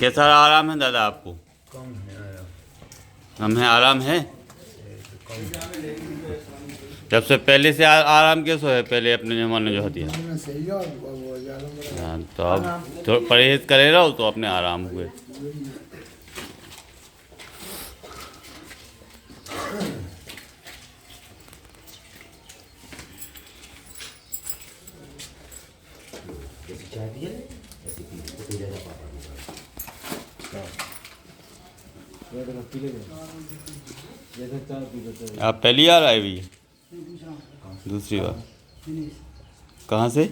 कैसा आराम है दादा आपको? कम है आराम। कम है आराम है? कम है। जब से पहले से आराम कैसे है? पहले अपने ज़माने जो होती है। हाँ, तो अब तो परहेज करे रहो तो अपने आराम हुए। आप पहली बार आए भी? दूसरी बार। कहाँ से?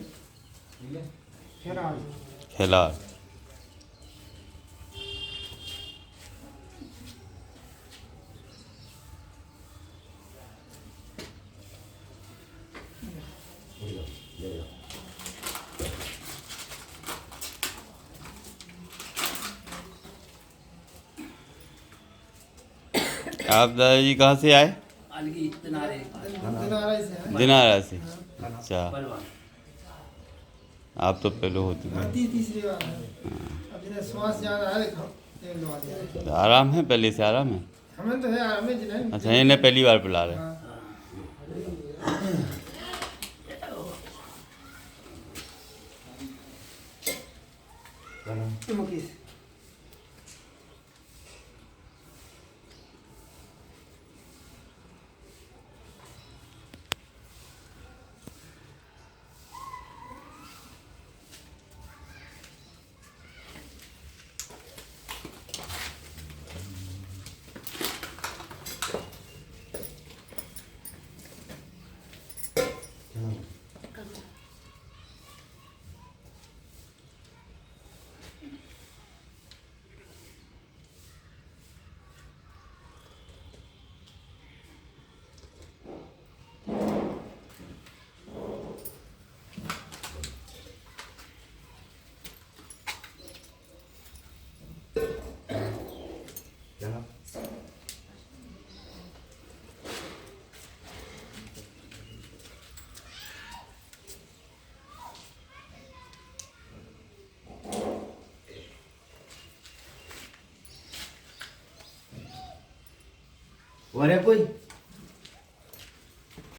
खेलार। आप दादाजी कहाँ से आए? दिनारा से। अच्छा, आप तो पहले हो चुके हैं। तीसरी बार है। अब जिन्हें श्वास ज्यादा है देखो, ये लो आ जाए। तो आराम है, पहले से आराम है। हमें तो है आराम है जिन्हें। अच्छा, इन्हें पहली बार पिला रहे हैं। मुकेश और है कोई?